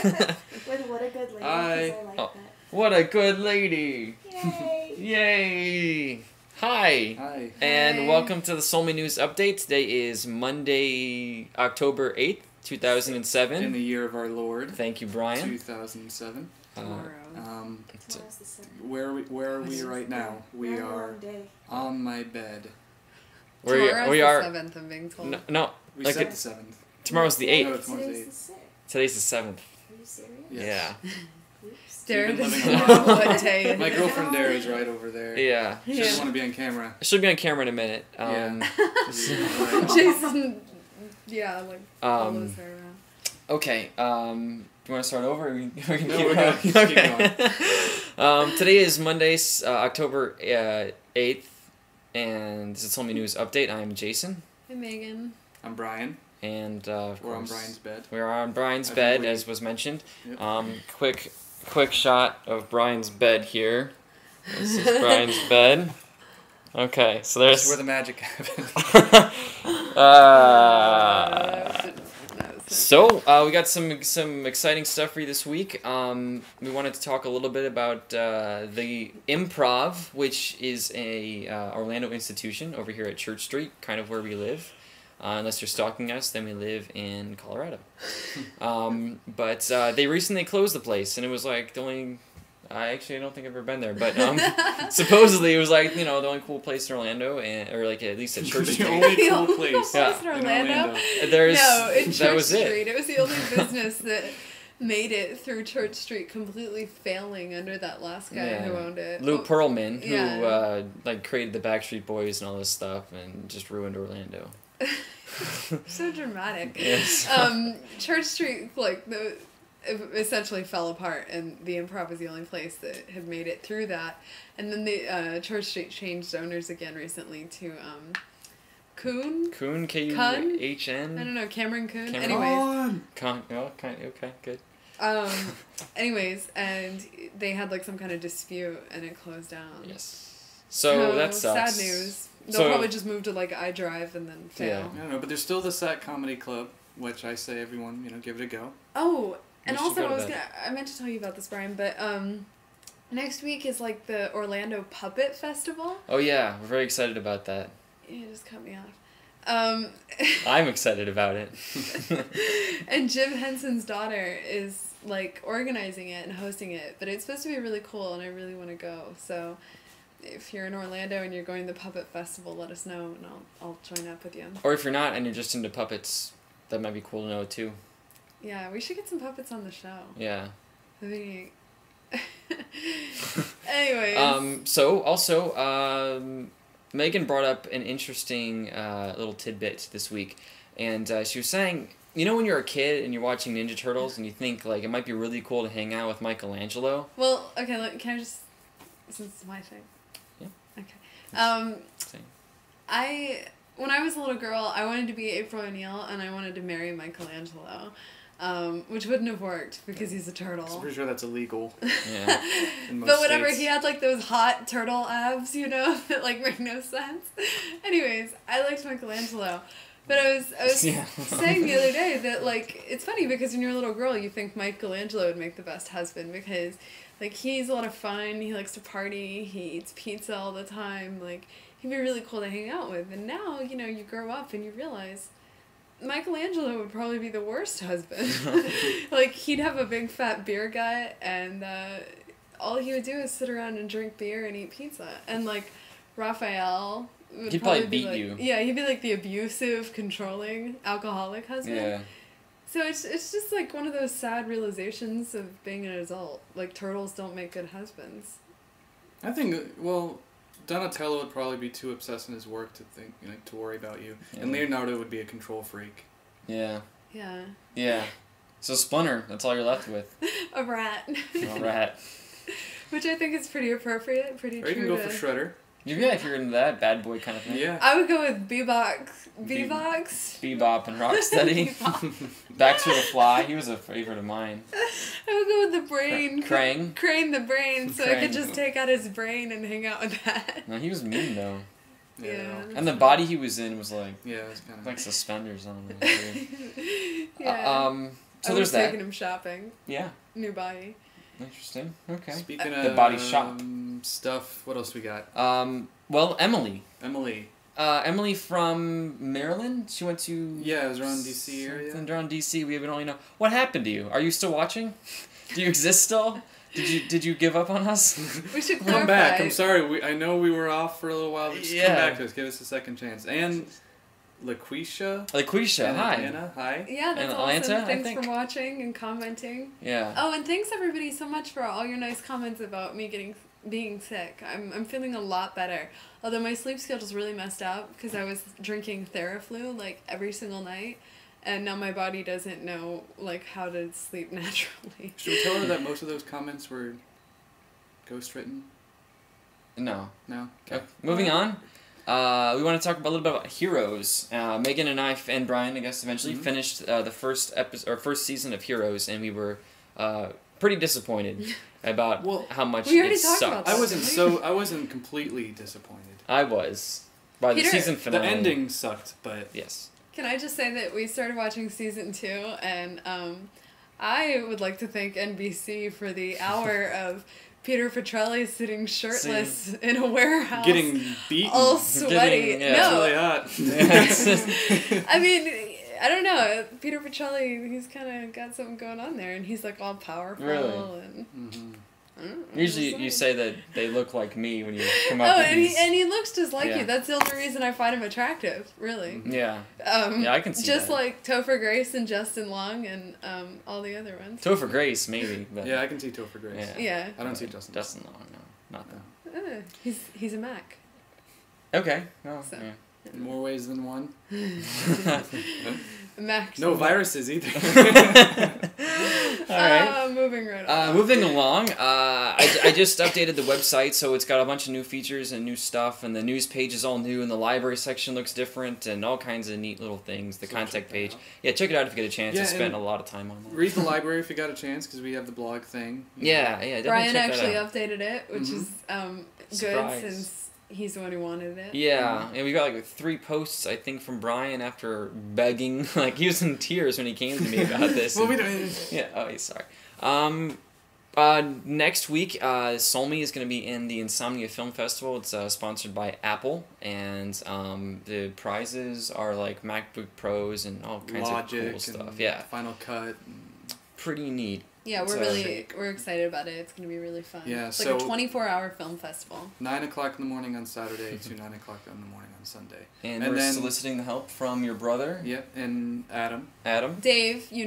With what a good lady, I like that. What a good lady! Yay! Yay! Hi! Hi. And welcome to the SOLMI News Update. Today is Monday, October 8th, 2007. In the year of our Lord. Thank you, Brian. 2007. Tomorrow. Where are we right now? We are on my bed. Tomorrow's we are the 7th, I'm being told. No. We like said the 7th. Tomorrow's the 8th. No, tomorrow's the 8th. Today's the 7th. Are you serious? Yes. Yeah. Dara You've been doesn't living know on- what day it My is. girlfriend Dara's right over there. Yeah. She doesn't want to be on camera. She'll be on camera in a minute. Yeah. Jason, yeah, like, follows her around. Okay, do you want to start over? Or we can No, keep we're going? gonna keep Okay. Today is Monday, October 8th, and this is SOLMI News Update. I'm Jason. Hey, Megan. I'm Brian. And, of We're on course, Brian's bed. we are on Brian's I bed, think as was mentioned. Yep. Quick shot of Brian's bed here. This is Brian's bed. Okay, so This is there's... where the magic happens. So, we got some exciting stuff for you this week. We wanted to talk a little bit about the Improv, which is a Orlando institution over here at Church Street, kind of where we live. Unless you're stalking us, then we live in Colorado. But they recently closed the place, and it was like the only... I don't think I've ever been there, but supposedly it was like, the only cool place in Orlando, or like at least at Church The Street. only cool place Yeah. in Orlando? There's, No, in that Church was it. Street. It was the only business that made it through Church Street completely failing under that last guy who owned it. Lou Pearlman, who Yeah. created the Backstreet Boys and all this stuff, and just ruined Orlando. So dramatic. Yes. Church Street, it essentially fell apart, and the Improv was the only place that had made it through that. And then the Church Street changed owners again recently to Kuhn? Kuhn, K-U-H-N? I don't know, Cameron Kuhn? Cameron. Anyways. Okay, good. Anyways, and they had some kind of dispute, and it closed down. Yes. So that sucks. Sad news. They'll probably just move to iDrive and then fail. I don't know, but there's still the Sac Comedy Club, which I say everyone, give it a go. Oh, and should also go to that. I meant to tell you about this, Brian, but next week is the Orlando Puppet Festival. Oh yeah, we're very excited about that. You just cut me off. I'm excited about it. And Jim Henson's daughter is organizing it and hosting it, but it's supposed to be really cool, and I really want to go. So if you're in Orlando and you're going to the Puppet Festival, let us know, and I'll join up with you. Or if you're not and you're just into puppets, that might be cool to know too. Yeah, we should get some puppets on the show. Yeah. That'd be Anyways. So also, Megan brought up an interesting little tidbit this week, and she was saying, when you're a kid and you're watching Ninja Turtles and you think it might be really cool to hang out with Michelangelo. Well, okay, can I just, since it's my thing. Yeah. Okay. Same. When I was a little girl, I wanted to be April O'Neil, and I wanted to marry Michelangelo. Which wouldn't have worked because he's a turtle. I'm pretty sure that's illegal. Yeah. But whatever, he had those hot turtle abs, that make no sense. Anyways, I liked Michelangelo. But I was saying the other day that it's funny because when you're a little girl you think Michelangelo would make the best husband because he's a lot of fun, he likes to party, he eats pizza all the time, he'd be really cool to hang out with. And now, you grow up and you realize Michelangelo would probably be the worst husband. He'd have a big fat beer gut, and all he would do is sit around and drink beer and eat pizza. And Raphael would He'd probably beat you. Yeah, he'd be the abusive, controlling, alcoholic husband. Yeah. So it's just one of those sad realizations of being an adult. Turtles don't make good husbands. I think, Donatello would probably be too obsessed in his work to think, to worry about you. Yeah. And Leonardo would be a control freak. Yeah. Yeah. Yeah. So Splinter, that's all you're left with. A rat. A rat. Which I think is pretty appropriate, pretty true. Or you can go for Shredder. Yeah, if you're into that bad boy kind of thing. Yeah. I would go with Bebop and Rocksteady. Baxter the Fly, he was a favorite of mine. I would go with the brain. Krang. Crane the brain, so Krang. I could just take out his brain and hang out with that. No, he was mean though. Yeah. And the body he was in was it was kind of like suspenders on him. It was weird. Yeah. So I there's was that. taking him shopping. Yeah. New body. Interesting. Okay. Speaking The of body shop. stuff, what else we got? Well, Emily. Emily from Maryland. She went to. Yeah, it was around DC area. Around DC. We even only know. What happened to you? Are you still watching? Do you exist still? Did you give up on us? We should clarify. Come back. I'm sorry. I know we were off for a little while. But just come back to us. Give us a second chance. And LaQuisha, hi. Atlanta, hi. Yeah, that's and awesome. Atlanta, Thanks for watching and commenting. Yeah. Oh, and thanks everybody so much for all your nice comments about me being sick. I'm feeling a lot better. Although my sleep schedule's really messed up because I was drinking Theraflu like every single night, and now my body doesn't know like how to sleep naturally. Should we tell her that most of those comments were ghostwritten? No. No. Okay. Moving on. We want to talk a little bit about Heroes. Megan and I and Brian, I guess, eventually finished the first season of Heroes, and we were pretty disappointed about how much it sucked. About that. I wasn't completely disappointed. I was by the season finale. The ending sucked, but yes. Can I just say that we started watching season 2, and I would like to thank NBC for the hour of Peter Petrelli sitting shirtless in a warehouse. Getting beaten. All sweaty. No. It's really hot. I mean, I don't know. Peter Petrelli, he's kind of got something going on there, and he's like all powerful. Really? And Usually you say that they look like me when you come up with and these. he looks just like you. That's the only reason I find him attractive, really. Yeah. Yeah, I can see just that. like Topher Grace and Justin Long and all the other ones. Topher Grace, maybe. But yeah, I can see Topher Grace. Yeah. I don't see Justin. Justin Long, no. Not that. He's a Mac. Okay. Well, So. yeah. In more ways than one. Mac. No viruses either. All right. Moving right on. Moving along, I just updated the website, so it's got a bunch of new features and new stuff, and the news page is all new, and the library section looks different, and all kinds of neat little things. The contact page. Yeah, check it out if you get a chance. I spent a lot of time on that. Read the library if you got a chance, because we have the blog thing. Yeah, definitely Brian check actually that out. updated it, which is good Surprise. since he's the one who wanted it. Yeah, and we got like 3 posts, I think, from Brian after begging. Like, he was in tears when he came to me about this. Well, we don't... Yeah, oh, he's sorry. Next week, SOLMI is going to be in the Insomnia Film Festival. It's sponsored by Apple, and the prizes are like MacBook Pros and all kinds Logic of cool stuff. and Yeah, Final Cut. pretty neat. Yeah, we're excited about it. It's going to be really fun. Yeah, it's like a 24-hour film festival. 9 o'clock in the morning on Saturday to 9 o'clock in the morning on Sunday. And we're then, soliciting the help from your brother. Yep, and Adam. Dave, he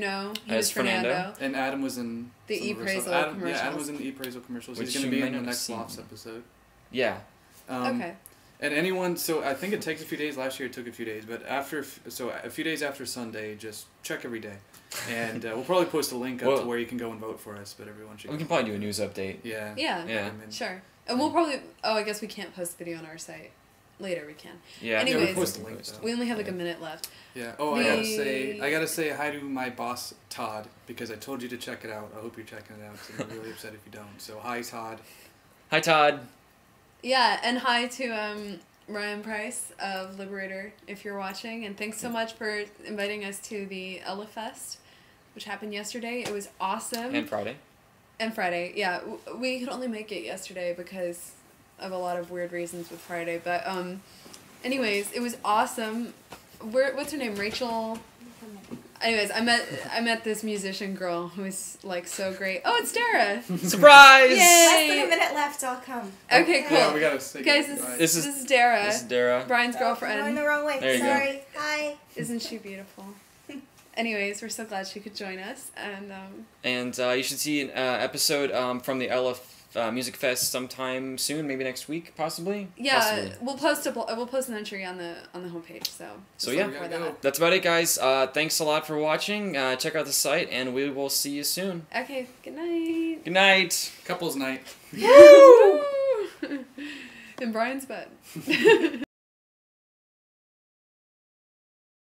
was Fernando. And Adam was in the some of our e-Praisal stuff. commercials. Yeah, Adam was in the e-Praisal commercials. Which He's going to you be might in the not have next seen. Lofts episode. Yeah. Okay. And anyone, so I think it takes a few days. Last year it took a few days, but a few days after Sunday, just check every day. And we'll probably post a link up to where you can go and vote for us, but everyone should. We can probably do a news update. Yeah. Yeah. Sure. And we'll probably. Oh, I guess we can't post the video on our site. Later we can. Yeah. Anyways, we'll post a link. We only have like a minute left. Yeah. Oh, I gotta say hi to my boss Todd because I told you to check it out. I hope you're checking it out. So I'm really upset if you don't. So hi Todd. Hi Todd. Yeah, and hi to Ryan Price of Liberator if you're watching, and thanks so much for inviting us to the Ella Fest, which happened yesterday. It was awesome. And Friday. And Friday, yeah. We could only make it yesterday because of a lot of weird reasons with Friday. But anyways, it was awesome. What's her name? Rachel? Anyways, I met this musician girl who is like so great. Oh, it's Dara! Surprise! Yay! Less than a minute left, I'll come. Okay, cool. Yeah, we gotta say guys, this is Dara. This is Dara. Brian's I'm girlfriend. going the wrong way. There you go. Sorry. Hi. Isn't she beautiful? Anyways, we're so glad she could join us, and you should see an episode from the Ella Music Fest sometime soon, maybe next week, possibly. yeah, Possibly. we'll post an entry on the homepage. So yeah, before that. that's about it, guys. Thanks a lot for watching. Check out the site, and we will see you soon. Okay, good night. Good night. Couples night. Woo! In Brian's bed.